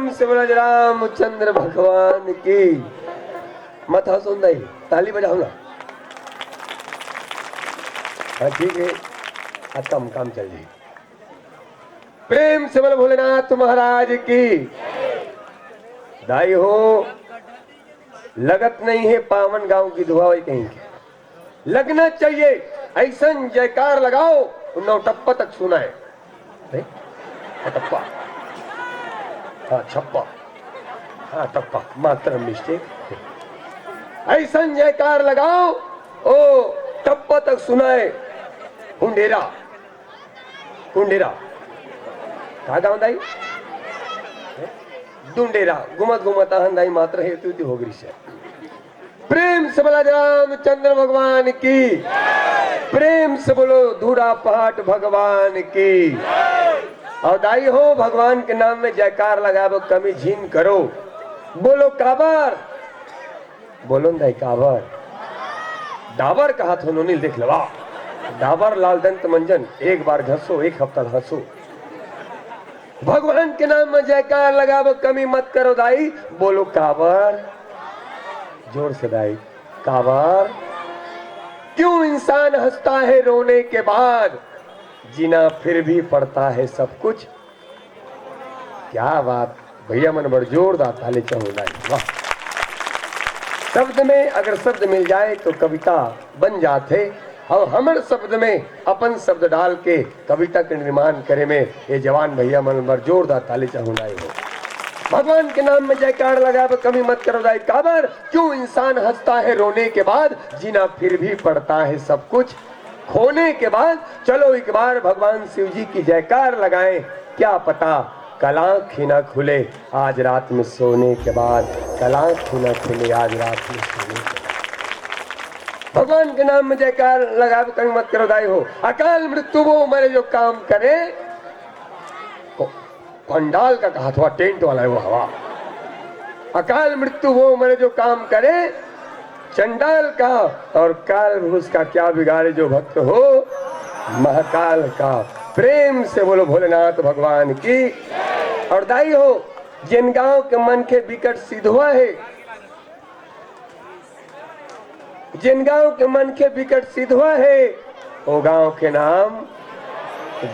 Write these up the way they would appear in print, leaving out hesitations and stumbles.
प्रेम से बोला रामचंद्र भगवान की। मत हंसो नहीं, ताली बजाओ ना। हाँ ठीक है, आज काम काम चल जाए। प्रेम से बोले भोलेनाथ महाराज की। दाई हो, लगत नहीं है पावन गांव की दुआ कहीं की, लगना चाहिए। ऐसा जयकार लगाओ नौटप्पा तक सुना है। टप्पा, हाँ छप्पा, हाँ टप्पा, मात्र मिस्टेक। ऐसा जयकार लगाओ ओ टप्पा तक सुनाए। हुंडेरा, हुंडेरा कहा गाँव दाई? डुंडेरा घुमत घुमता हंदाई मात्र हेतु थी होगरी से। प्रेम से बोला रामचंद्र भगवान की। प्रेम से बोलो धूरा पहाट भगवान की। और दाई हो, भगवान के नाम में जयकार लगाओ, कमी झीन करो। बोलो काबर, बोलो दाई काबर। डाबर का हाथ हो नील देख लवा। डाबर लाल दंत मंजन, एक बार घसो एक हफ्ता घसो। भगवान के नाम में जयकार लगाओ, कमी मत करो दाई। बोलो काबर, जोर से दाई काबर। क्यों इंसान हंसता है रोने के बाद, जीना फिर भी पड़ता है सब कुछ। क्या बात भैया, मन बड़ जोरदार ताली चाहूंगा। वाह, शब्द में अगर शब्द मिल जाए तो कविता बन जाते, और हमारे शब्द में अपन शब्द डाल के कविता के निर्माण करे में ये जवान भैया मन बड़ जोरदार ताली चाहूंगा। भगवान के नाम में जयकार लगा, कमी मत करो दाई काबर। क्यों इंसान हंसता है रोने के बाद, जीना फिर भी पड़ता है सब कुछ खोने के बाद। चलो एक बार भगवान शिव जी की जयकार लगाएं, क्या पता कल आँख ही ना खुले आज रात में सोने के बाद। कल आँख ही ना खुले आज रात में सोने के बाद। भगवान के नाम में जयकार लगा, कमी मत करो दाई हो। अकाल मृत्यु वो मरे जो काम करे, पंडाल का कहा था, टेंट वाला है वो हवा। अकाल मृत्यु वो मरे जो काम करे, चंडाल का और काल भूस का क्या बिगाड़े जो भक्त हो महाकाल का। प्रेम से बोलो भोलेनाथ भगवान की। और दाई हो, जिन गांव के मन के विकट सिद्धवा है, जिन गांव के मन के विकट सिद्धवा है, वो गांव के नाम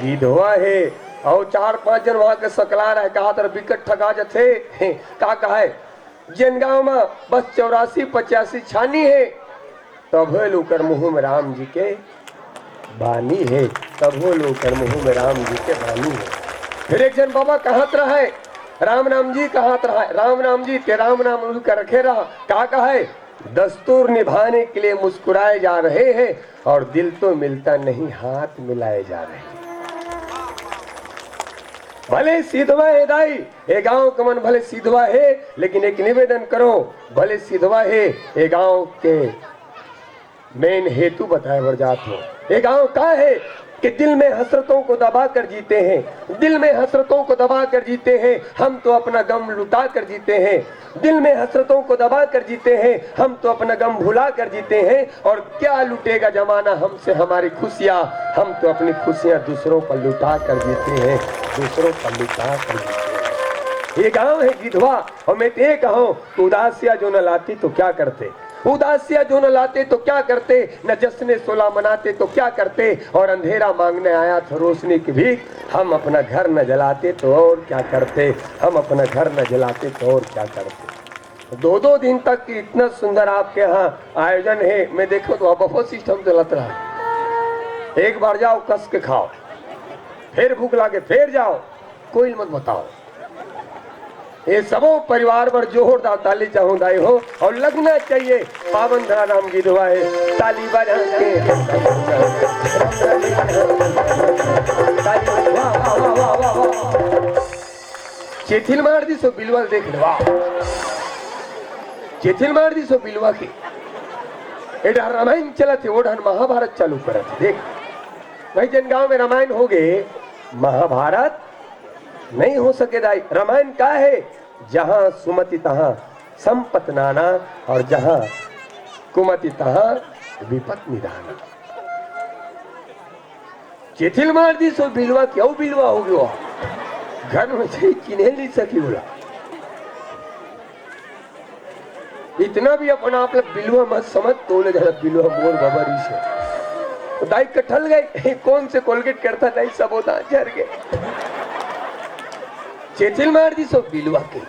गिधवा है। और 4-5 जन वहां के सकला रहे, कहा तर विकट ठगा जथे का कहा जिन गांव में बस 84-85 छानी है, तब लूकर मुँह में राम जी के बानी है। तब लूकर मुँह में राम जी के बानी है। फिर एक जन बाबा कहत रहा है, राम नाम जी कहत रहा है, राम नाम जी ते राम नाम का रखे रहा। कहा है दस्तूर निभाने के लिए मुस्कुराए जा रहे हैं, और दिल तो मिलता नहीं हाथ मिलाए जा रहे हैं। भले सीधवा है दाई, ये गांव का मन भले सीधवा है, लेकिन एक निवेदन करो, भले सीधवा है ये गांव के मेन हेतु बताए बर जात हो। ये गांव का है कि दिल में हसरतों को दबा कर जीते हैं, दिल में हसरतों को दबा कर जीते हैं, हम तो अपना गम लुटा कर जीते हैं। दिल में हसरतों को दबा कर जीते हैं, हम तो अपना गम भुला कर जीते हैं। और क्या लुटेगा जमाना हमसे हमारी खुशियाँ, हम तो अपनी खुशियाँ दूसरों पर लुटा कर जीते हैं, दूसरों पर लुटा कर जीते हैं। ये गांव है गिधवा। और मैं तो ये कहूँ, उदासियाँ जो न लाती तो क्या करते, उदासियाँ जो न लाते तो क्या करते, न जश्न सोला मनाते तो क्या करते। और अंधेरा मांगने आया था रोशनी की भीख, हम अपना घर न जलाते तो और क्या करते, हम अपना घर न जलाते तो और क्या करते। 2-2 दिन तक इतना सुंदर आपके यहाँ आयोजन है। मैं देखो तो बफे सिस्टम चलत रहा। एक बार जाओ कस के खाओ, फिर भूख लागे फिर जाओ, कोई मत बताओ। ये सबों परिवार पर जोरदार ताली चाहूं दाई हो। और लगना चाहिए पावन धरा नाम की दुआ है, ताली बजा के चेथिल मार दी सो बिलवा देख लो, चेथिल मार दी सो बिलवा की। एडा रामायण चला थे, ओढ़न महाभारत चालू करा थे। देख भाई, जन गांव में रामायण हो गए, महाभारत नहीं हो सके दाई। रामायण का है, जहां सुमति तहां संपत नाना, और जहां कुमति तहां विपत निधाना। चेथिल मार दी सो बिलवा, क्यों बिलवा हो गया घर में से चिन्ह नहीं सकी बोला। इतना भी अपना आप बिलवा मत समझ, तोले जरा बिलवा मोर बबरी से दाई कटल गई। कौन से कोलगेट करता दाई सब होता झर गए। चेचिल मार दी सो बिलवा के।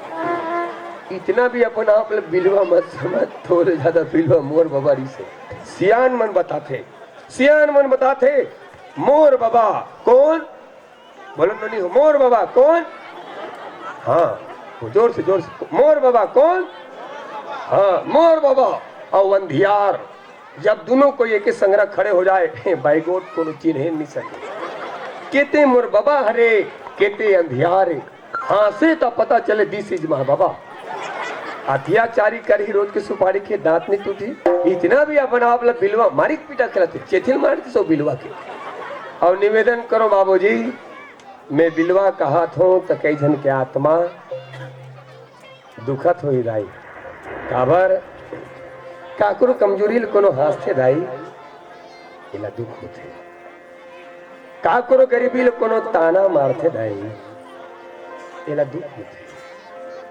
इतना भी अपना आप बिलवा मत समझ, थोड़े ज्यादा बिलवा मोर बबारी से। सियान मन बताते मोर बाबा कौन, बोलो नहीं हो मोर बाबा कौन, हाँ जोर से मोर बाबा कौन, हाँ मोर बाबा और अंधियार। जब दोनों को एक संग्रह खड़े हो जाए बाइगोट को चिन्ह नहीं सके। केते मोर बाबा हरे केते अंधियारे, हाँ से तो पता चले दिस इज माँ बाबा। अत्याचारी कर ही रोज के सुपारी के दांत नहीं टूटी। इतना भी अपना आप बिलवा मारी पीटा खेलते चेथिल मारती सो बिलवा के। और निवेदन करो बाबूजी, मैं बिलवा कहा थो तो कई जन के आत्मा दुखत हो दाई। काबर काकरो कमजोरी कोनो हास्ते दाई इला दुख होते। काकरो गरीबी कोनो ताना मारते दाई इला दुख होते।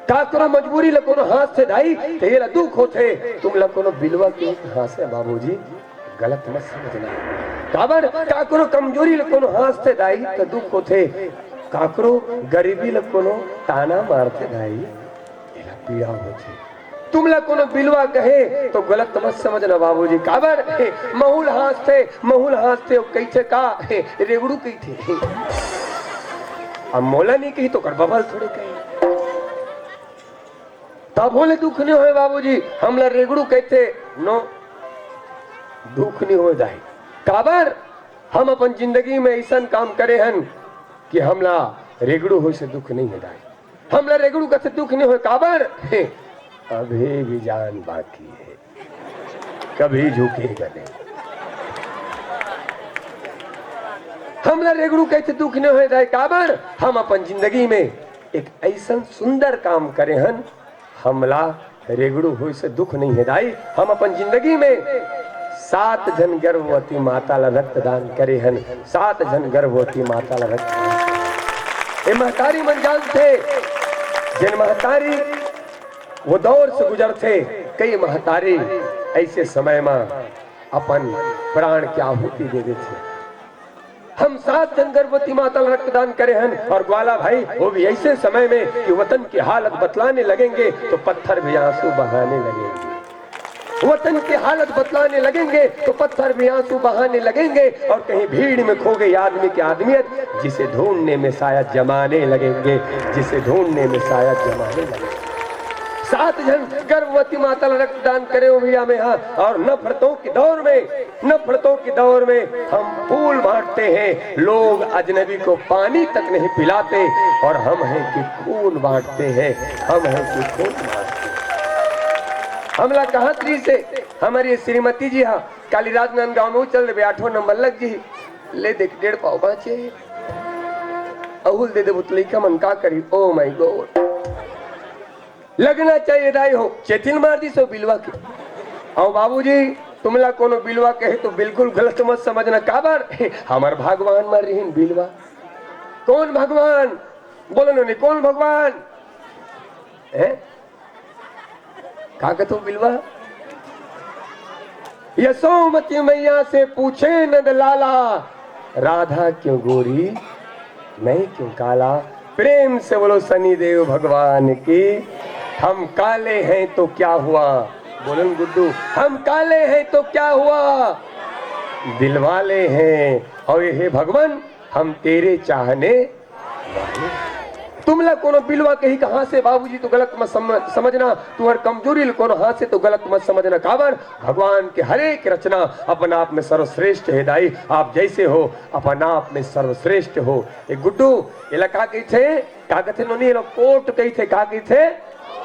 काकरो मजबूरी कोनो हाथ से दाई तो ये दुख होते। तुम लोग कोनो बिलवा के हाथ से बाबूजी गलत मत समझना। काबर काकरो कमजोरी कोनो हाथ से दाई तो दुख होते। काकरो गरीबी कोनो ताना मारते दाई इला पीड़ा होते। तुम लोग कोनो बिलवा कहे तो गलत मत समझना बाबूजी। काबर महूल हाथ से कैसे का रेगड़ू कही थे। अब मोला नहीं कही तो कर बबल थोड़े कही तब बोले दुख नहीं हो बाबूजी। हमला रेगड़ू कहते नो दुख नहीं हो जाए। काबर हम अपन जिंदगी में ऐसा काम करे हन कि हमला रेगड़ू हो से दुख नहीं हो जाए। हमला रेगड़ू कहते दुख नहीं हो। काबर अभी भी जान बाकी है, कभी झुकेगा नहीं। हमला रेगड़ू कहते दुख नहीं हो जाए। काबर हम अपन जिंदगी में एक ऐसा सुंदर काम करे हन, हमला रेगड़ू हो से दुख नहीं है दाई। हम अपन जिंदगी में 7 जन गर्भवती माता ला रक्तदान करे हन। 7 जन गर्भवती माता ला रक्तदान। ये महतारी मन जानते जिन महतारी वो दौर से गुजरते। कई महतारी ऐसे समय में अपन प्राण की आहुति दे देते। हम 7 जन गर्भवती माता रक्तदान करे हन। और ग्वाला भाई वो भी ऐसे समय में कि वतन की हालत बतलाने लगेंगे तो पत्थर भी आंसू बहाने लगेंगे। वतन की हालत बतलाने लगेंगे तो पत्थर भी आंसू बहाने लगेंगे। और कहीं भीड़ में खो गई आदमी की आदमियत, जिसे ढूंढने में शायद जमाने लगेंगे, जिसे ढूंढने में शायद जमाने लगेंगे। 7 जन गर्भवती माता रक्तदान करे हो भैया में। हाँ, और नफरतों के दौर में हम फूल बांटते हैं। लोग अजनबी को पानी तक नहीं पिलाते और हम हैं कि खून बांटते हैं। हम हैं कि खून बांटते हैं। हमला कहा त्री से हमारी श्रीमती जी हाँ कालीराज गांव में चल रहे 8 नंबर लग जी ले देख 1.5 पाव बाचे अहुल दे दे बुतली का मन का करी। ओ माय गॉड लगना चाहिए दाई हो चेथिल मार दी सो बिलवा के। और बाबूजी तुमला कोनो बिलवा कहे तो बिल्कुल गलत मत समझना। काबर हमार भगवान मर रही बिलवा। कौन भगवान बोलो नहीं कौन भगवान है का कहते बिलवा। यशोमती मैया से पूछे नंद लाला, राधा क्यों गोरी मैं क्यों काला। प्रेम से बोलो शनिदेव भगवान की। हम काले हैं तो क्या हुआ, बोलो गुड्डू हम काले हैं तो क्या हुआ, दिल वाले हैं और ये भगवान हम तेरे चाहने वाले। तुमला कोनो बिलवा कही कहां से बाबूजी तो गलत मत समझना। तुम्हारी कमजोरी कोनो हाथ से तो गलत मत समझना। काबर भगवान के हर एक रचना अपन आप में सर्वश्रेष्ठ है दाई। आप जैसे हो अपन आप में सर्वश्रेष्ठ हो। एक गुड्डू इलाका कही थे का कहते नोनी कोट कही थे का कही थे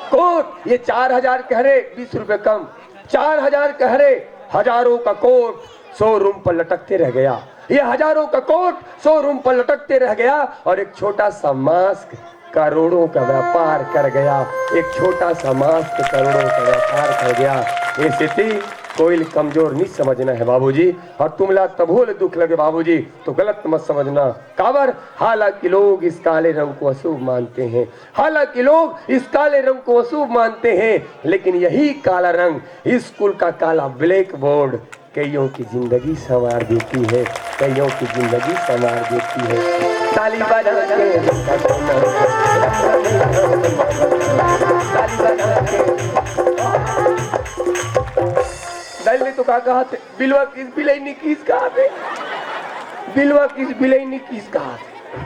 कोट। ये 4000 कह रहे 20 रुपए कम। 4000 कह रहे हजारों का कोट शोरूम पर लटकते रह गया। ये हजारों का कोट शोरूम पर लटकते रह गया और एक छोटा सा मास्क करोड़ों का व्यापार कर गया। एक छोटा सा मास्क करोड़ों का व्यापार कर गया। ये स्थिति कोई कमजोर नहीं समझना है बाबूजी, और तुमला तभोल दुख लगे बाबूजी तो गलत मत समझना। काबर हालांकि लोग इस काले रंग को अशुभ मानते हैं, हालांकि लोग इस काले रंग को अशुभ मानते हैं, लेकिन यही काला रंग स्कूल का काला ब्लैक बोर्ड कईयों की जिंदगी संवार देती है, कईयों की जिंदगी संवार देती है। ताली बजा के दल ने तो कहा थे बिलवा किस बिलई ने किस कहा थे, बिलवा किस बिलई ने किस कहा थे।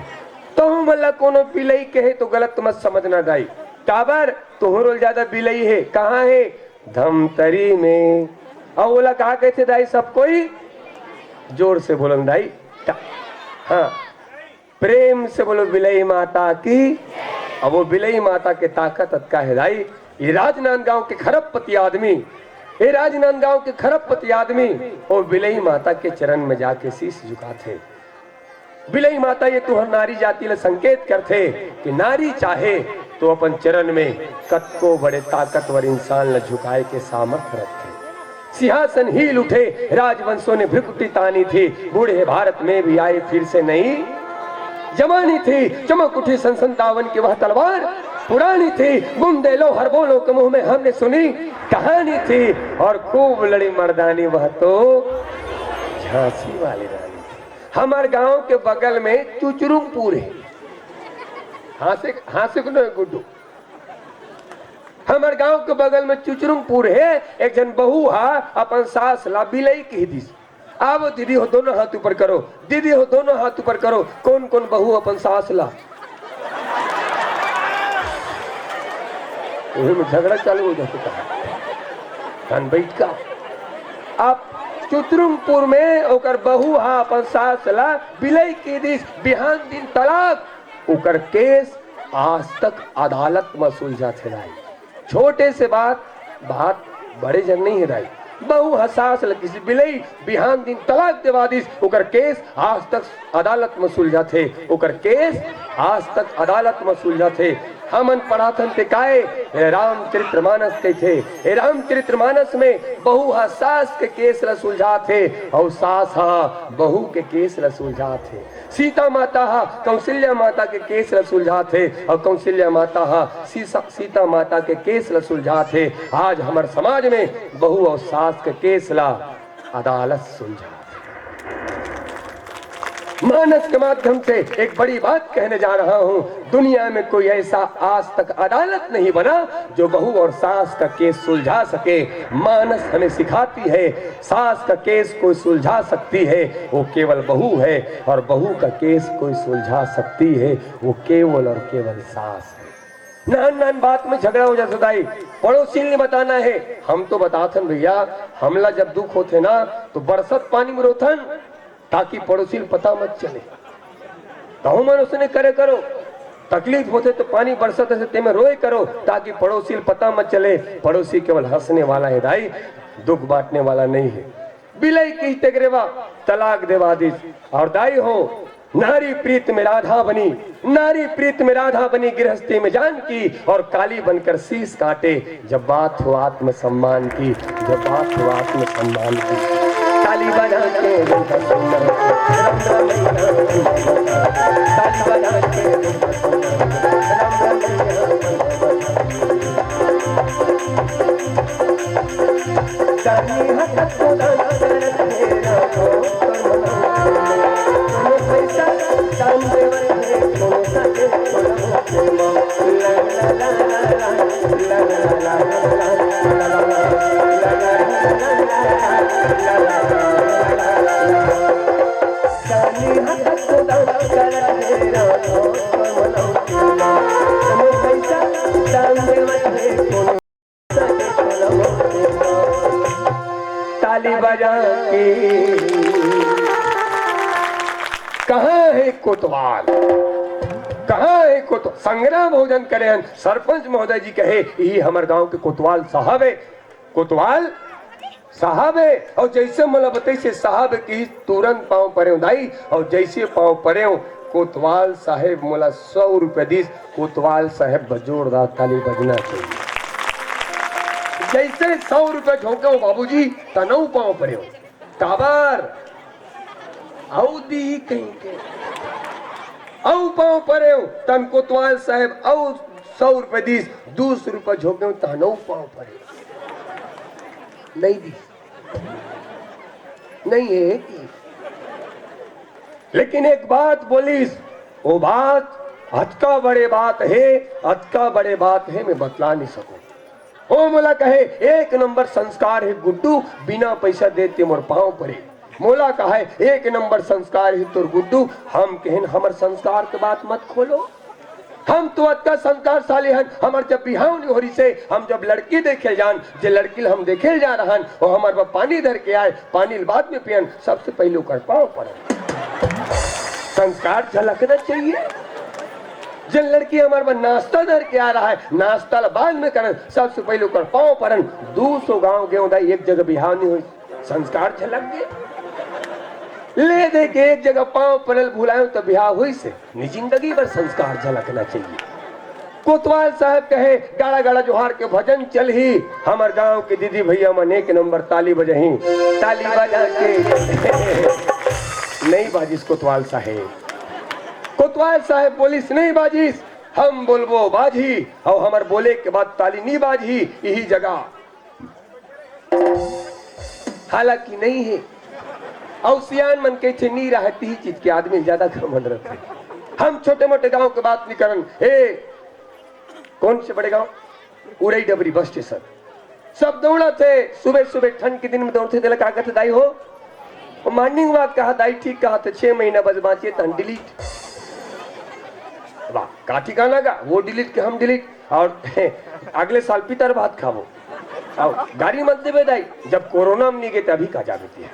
तो हम अल्लाह कोनो बिलई कहे तो गलत मत समझना दाई, काबर तोहरो ज्यादा बिलई है। कहाँ है? धमतरी में। और बोला कहा कहते दाई सब कोई जोर से बोलो दाई, हाँ प्रेम से बोलो बिलई माता की। अब वो बिलई माता के ताकत का है दाई। ये राजनांदगांव के खरबपति आदमी, ये राजनांदगांव के खरबपति आदमी और बिलई माता के चरण में जाके शीश झुकाते। बिलई माता ये तुहर नारी जाति ले संकेत करते कि नारी चाहे तो अपन चरण में कतको बड़े ताकतवर इंसान ल झुकाए के सामर्थ्य रखते। सिंहासन हिल उठे, राजवंशों ने भ्रुकुटी तानी थी, बूढ़े भारत में भी आए फिर से नई जमानी थी। चमक उठी सन 57 की वह तलवार पुरानी थी, बुंदे लो हर बोलो के मुंह में हमने सुनी कहानी थी, और खूब लड़ी मर्दानी वह तो झांसी वाली रानी थी। हमारे गांव के बगल में चुचरुंगपुर है, हासे को गुड्डू, हमारे गांव के बगल में चुचरुंगपुर है। एक जन बहू हा अपन सास ला बिलई कह दी। आओ दीदी हो दोनों हाथ ऊपर करो, दीदी हो दोनों हाथ ऊपर करो। कौन कौन बहू अपन सास ला? में झगड़ा चालू हो जाता है। बैठ का आप चुचरुंगपुर में ओकर बहू हा अपन सास ला बिलई के दी, बिहान दिन तलाक। ओकर केस आज तक अदालत में सुलझा थे राई। छोटे से बात बड़े जन नहीं है राई। बहु हसास लगी सी बिलई बिहान दिन तलाक देवा दिस, ओकर केस आज तक अदालत में सुलझा थे, ओकर केस आज तक अदालत में सुलझा थे। हमन पढ़ाथन ते काए रामचरितमानस के थे। रामचरितमानस में बहु सास के केस ला सुलझा थे और सास बहु के केस ला सुलझा थे। सीता माता कौशल्या माता के केस ला सुलझा थे और कौशल्या माता सीता माता के केस ला सुलझा थे। आज हमारे समाज में बहु और सास के केस ला अदालत सुलझा। मानस के माध्यम से एक बड़ी बात कहने जा रहा हूं। दुनिया में कोई ऐसा आज तक अदालत नहीं बना जो बहू और सास का केस सुलझा सके। मानस हमें सिखाती है सास का केस कोई सुलझा सकती है वो केवल बहू है, और बहू का केस कोई सुलझा सकती है वो केवल और केवल सास है। नान नान बात में झगड़ा हो जाता दाई, पड़ोसी ने बताना है। हम तो बताथन भैया, हमला जब दुख होते ना तो बरसत पानी में रोथन ताकि पड़ोसी पता मत चले। तो मन उसने करे करो, तकलीफ होते तो पानी बरसत है ते में रोए करो ताकि पड़ोसी पता मत चले। पड़ोसी केवल हंसने वाला है दाई, दुख बांटने वाला नहीं है। बिलई की तेगरेवा तलाक देवा दिस, और दाई हो नारी प्रीत में राधा बनी, नारी प्रीत में राधा बनी गृहस्थी में जान की, और काली बनकर शीश काटे जब बात हो आत्म सम्मान की, जब बात हो आत्म सम्मान की। ताली बजा के ताली बजा ताली बजा के कहाँ है कोतवाल, कहाँ है कोतवाल? संग्राम भोजन करें सरपंच महोदय जी कहे यही हमारे गांव के कोतवाल साहब है, कोतवाल साहब है। और जैसे मला बताई से साहब की तुरंत पाँव परे दाई, और जैसे पाँव परे कोतवाल साहेब मोला 100 रुपए दीस। कोतवाल साहेब बजोरदार ताली बजना चाहिए। जैसे 100 रुपए झोंके हो बाबूजी तनऊ पाँव पड़े हो काबर औ दी कहीं के औ पाँव पड़े हो तन कोतवाल साहब औ 100 रुपए दीस 200 रुपए झोंके हो तनऊ पाँव पड़े नहीं दी नहीं है कि लेकिन एक बात बोलीस वो बात अतका बड़े बात है मैं बतला नहीं सकूं। ओ मोला कहे एक नंबर संस्कार है गुड्डू बिना पैसा देते मोर पाँव पड़े मोला कहे एक नंबर संस्कार है तोर गुड्डू हम कहन हमर संस्कार के बात मत खोलो हम तो अतका संस्कारशाली हन हमार जब बिहाव नहीं हो रही से हम जब लड़की देखे जान जे लड़की हम देखे जा रहन वो हमार बा पानी धर के आए पानी बाद में पियन सबसे पहले कर पाँव पड़े संस्कार झलकना चाहिए जब लड़की हमारे पास नाश्ता धर के आ रहा है नाश्ता बाद में करन सबसे पहले कर पाँव परन 200 गांव गेहूं दाई एक जगह बिहाव नहीं हुई संस्कार झलक गए ले दे के एक जगह पाँव परल भुलायो तो बिहाव हुई से जिंदगी भर संस्कार झलकना चाहिए। कोतवाल साहब कहे गाड़ा गाड़ा जोहार के भजन चल ही हमार गांव के दीदी भैया मन एक नंबर ताली बजही ताली बजा के नहीं बाजिस कोतवाल साहेब बोलिस नहीं बाजिस हम बोलबो बाजी और हमार बोले के बाद ताली नहीं बाजी यही जगह हालांकि नहीं है और सियान मन के थे नहीं रहती ही चीज के आदमी ज्यादा घमंड रखते हम छोटे मोटे गांव के बात नहीं करन हे कौन से बड़े गांव उड़ई डबरी बस स्टेशन सब दौड़ा थे सुबह सुबह ठंड के दिन में दौड़ते थे लगा कर दाई हो मॉर्निंग वॉक कहा दाई ठीक कहा तो 6 महीना बस बाँचे तन डिलीट वाह का ठिकाना का वो डिलीट के हम डिलीट और अगले साल पितर भात खावो और गाड़ी मत देवे दाई जब कोरोना में नहीं गए तभी का जागती है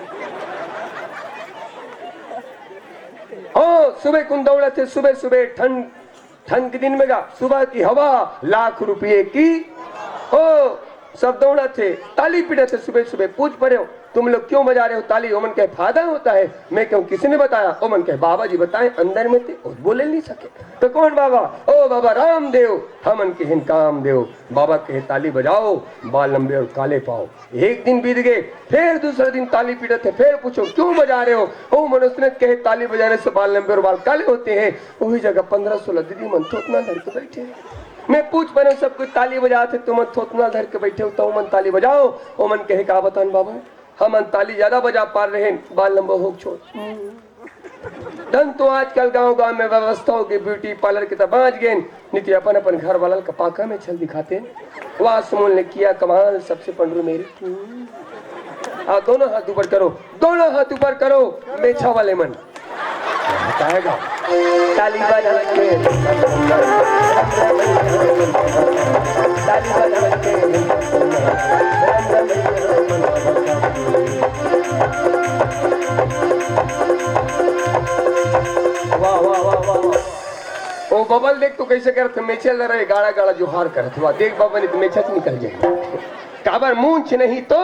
ओ सुबह कुन दौड़े थे सुबह सुबह ठंड के दिन में गा सुबह की हवा लाख रुपये की ओ सब दौड़ा थे ताली पीटे थे सुबह सुबह पूछ पड़े हो तुम लोग क्यों बजा रहे हो ताली ओमन के फायदा होता है मैं क्यों किसने बताया ओमन के बाबा जी बताए अंदर में थे और बोले नहीं सके तो कौन बाबा ओ बाबा रामदेव हमन के हिन काम देव बाबा के ताली बजाओ बाल लंबे और काले पाओ एक दिन बीत गए फिर दूसरे दिन ताली पीटे थे फिर पूछो क्यों बजा रहे हो ओ मनुष्य कहे ताली बजाने से बाल लंबे और बाल काले होते हैं वही जगह 15-16 दीदी मन थोतना धर के बैठे मैं पूछ पड़े सब कुछ ताली बजाते तुम थोतना धर के बैठे हो तो मन ताली बजाओ ओ मन कहे का बतान बाबू हम ताली ज्यादा बजा पा रहे हैं बाल लंबा हो छोड़ धन तो आजकल गांव में व्यवस्थाओं के ब्यूटी पार्लर के तब बाँच गए नीति अपन अपन घर वाला का पाका में छल दिखाते वाह सुमोल ने किया कमाल सबसे पंडरू मेरे दोनों हाथ ऊपर करो मेछा वाले मन बताएगा ताली बजा के वाह वाह वाह वाह ओ बबल देख तो कैसे करते मेछे रहे गाड़ा गाड़ा जोहार करत हुआ देख बाबा ने मेछा निकल जाए काबर मूंछ नहीं तो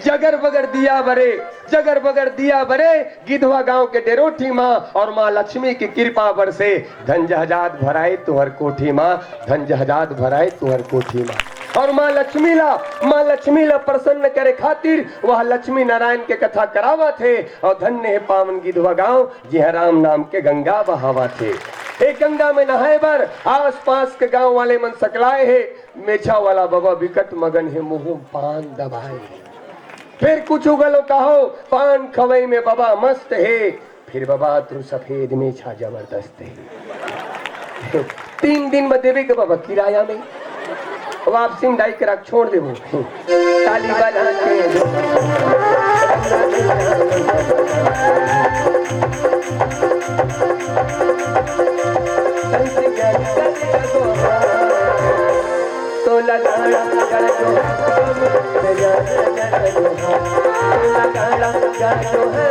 जगर बगर दिया बरे गिधवा गांव के डेरोठी माँ और माँ लक्ष्मी की कृपा बरसे धन जहाजात भराए तुहर कोठी माँ धन जहाजात भराए तुहर कोठी माँ और माँ लक्ष्मी ला प्रसन्न करे खातिर वह लक्ष्मी नारायण के कथा करावा थे और धन्य है पावन गिधवा गांव जिहाँ राम नाम के गंगा बहावा थे एक गंगा में नहाए बर आस पास के गांव वाले मन सकलाए है मेछा वाला बाबा विकट मगन है मुंह पान दबाए फिर कुछ उगलो कहो पान खवई में बाबा मस्त है फिर बाबा तू सफेद मेछा जबरदस्त है 3 दिन में देवे के बाबा किराया में वापसी में डाई के रख छोड़ देवो ताली बजा तो लगाड़ा कर जो है